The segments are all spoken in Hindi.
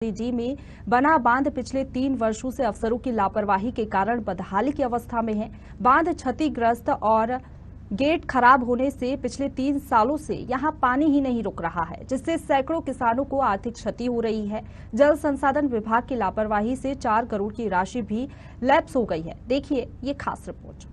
डी में बना बांध पिछले 3 वर्षों से अफसरों की लापरवाही के कारण बदहाली की अवस्था में है। बांध क्षतिग्रस्त और गेट खराब होने से पिछले 3 सालों से यहां पानी ही नहीं रुक रहा है, जिससे सैकड़ों किसानों को आर्थिक क्षति हो रही है। जल संसाधन विभाग की लापरवाही से 4 करोड़ की राशि भी लैप्स हो गई है। देखिए ये खास रिपोर्ट।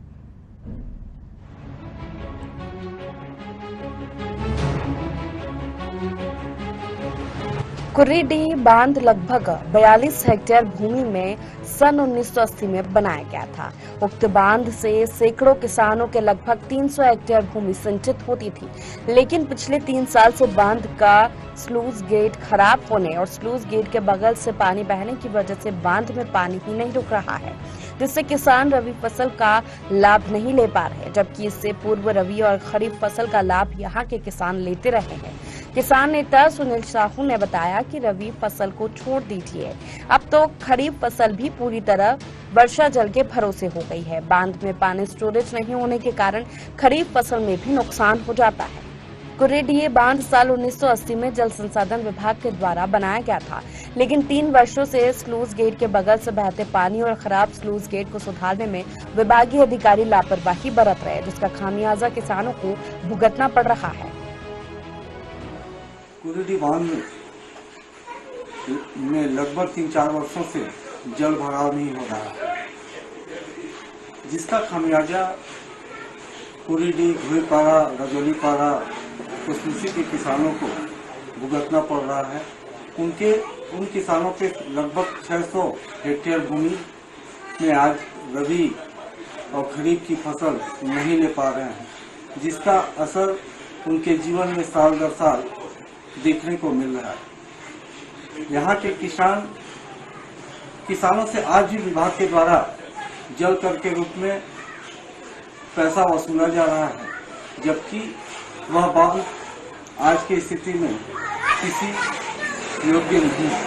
कुर्रीडीह बांध लगभग 42 हेक्टेयर भूमि में सन 1980 में बनाया गया था। उक्त बांध से सैकड़ों किसानों के लगभग 300 हेक्टेयर भूमि सिंचित होती थी, लेकिन पिछले 3 साल से बांध का स्लूज गेट खराब होने और स्लूज गेट के बगल से पानी बहने की वजह से बांध में पानी ही नहीं रुक रहा है, जिससे किसान रबी फसल का लाभ नहीं ले पा रहे, जबकि इससे पूर्व रबी और खरीफ फसल का लाभ यहाँ के किसान लेते रहे हैं। किसान नेता सुनील साहू ने बताया कि रबी फसल को छोड़ दीजिए, अब तो खरीफ फसल भी पूरी तरह वर्षा जल के भरोसे हो गई है। बांध में पानी स्टोरेज नहीं होने के कारण खरीफ फसल में भी नुकसान हो जाता है। कुर्रीडीह बांध साल 1980 में जल संसाधन विभाग के द्वारा बनाया गया था, लेकिन 3 वर्षों से स्लूज गेट के बगल से बहते पानी और खराब स्लूज गेट को सुधारने में विभागीय अधिकारी लापरवाही बरत रहे, जिसका खामियाजा किसानों को भुगतना पड़ रहा है। कुर्रीडीह बांध में लगभग 3-4 वर्षों से जल भराव नहीं हो रहा है, जिसका खामियाजा कुर्रीडीह, घुईपारा, रजौलीपारा, कुसमुसी के किसानों को भुगतना पड़ रहा है। उन किसानों के लगभग 600 हेक्टेयर भूमि में आज रबी और खरीफ की फसल नहीं ले पा रहे हैं, जिसका असर उनके जीवन में साल दर साल देखने को मिल रहा है। यहाँ के किसानों से आज भी विभाग के द्वारा जल कर के रूप में पैसा वसूला जा रहा है, जबकि वह बांध आज की स्थिति में किसी योग्य नहीं है।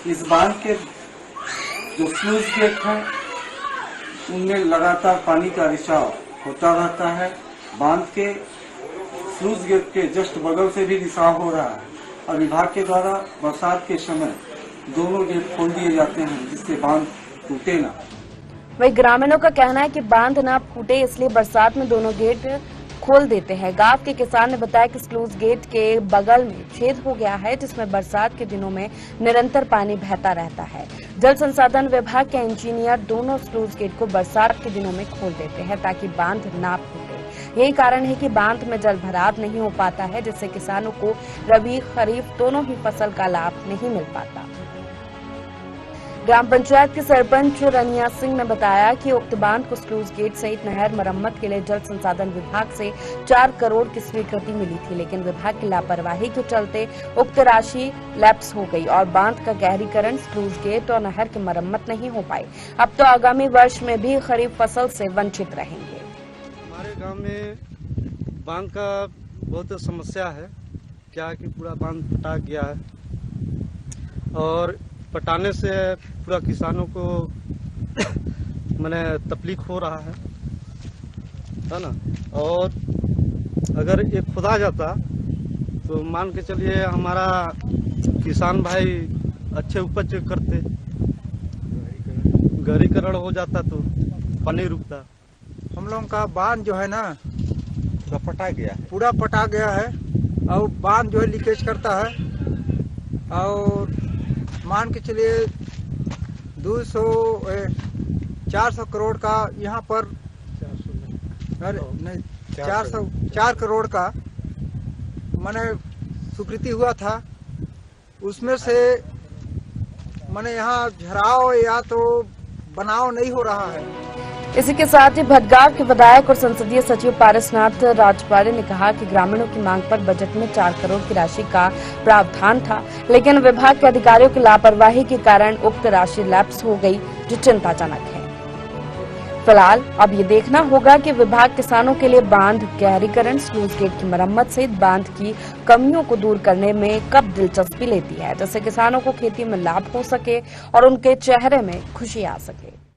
इस बांध के जो स्लूज गेट हैं उनमें लगातार पानी का रिसाव होता रहता है। बांध के स्लूज गेट के जस्ट बगल से भी रिसाव हो रहा है और विभाग के द्वारा बरसात के समय दोनों गेट खोल दिए जाते हैं, जिससे बांध टूटे ना। वही ग्रामीणों का कहना है कि बांध ना फूटे, इसलिए बरसात में दोनों गेट खोल देते हैं। गांव के किसान ने बताया कि स्लूज गेट के बगल में छेद हो गया है, जिसमें बरसात के दिनों में निरंतर पानी बहता रहता है। जल संसाधन विभाग के इंजीनियर दोनों स्लूज गेट को बरसात के दिनों में खोल देते हैं ताकि बांध ना फूटे। यही कारण है कि बांध में जल भराव नहीं हो पाता है, जिससे किसानों को रबी खरीफ दोनों ही फसल का लाभ नहीं मिल पाता। ग्राम पंचायत के सरपंच रनिया सिंह ने बताया कि उक्त बांध को स्लूज गेट सहित नहर मरम्मत के लिए जल संसाधन विभाग से 4 करोड़ की स्वीकृति मिली थी, लेकिन विभाग की लापरवाही के चलते उक्त राशि लैप्स हो गई और बांध का गहरीकरण, स्लूज गेट और नहर की मरम्मत नहीं हो पाई। अब तो आगामी वर्ष में भी खरीफ फसल से वंचित रहेंगे। हमारे गांव में बांध का बहुत समस्या है, क्या कि पूरा बांध फटा गया है और पटाने से पूरा किसानों को माने तकलीफ हो रहा है ना। और अगर ये खुदा जाता तो मान के चलिए हमारा किसान भाई अच्छे उपज करते, गहरीकरण हो जाता तो पानी रुकता। हम लोगों का बांध जो है ना पूरा पटा गया है, पूरा पटा गया है और बांध जो है लीकेज करता है और मान के चलिए 400 करोड़ का यहाँ पर 4 करोड़ का मैंने स्वीकृति हुआ था, उसमें से मैंने यहाँ झराव या तो बनाव नहीं हो रहा है। इसी के साथ ही भटगांव के विधायक और संसदीय सचिव पारसनाथ राजपाड़े ने कहा कि ग्रामीणों की मांग पर बजट में 4 करोड़ की राशि का प्रावधान था, लेकिन विभाग के अधिकारियों की लापरवाही के कारण उक्त राशि लैप्स हो गई, जो चिंताजनक है। फिलहाल अब ये देखना होगा कि विभाग किसानों के लिए बांध गहरीकरण, स्लूज गेट की मरम्मत सहित बांध की कमियों को दूर करने में कब दिलचस्पी लेती है, जिससे किसानों को खेती में लाभ हो सके और उनके चेहरे में खुशी आ सके।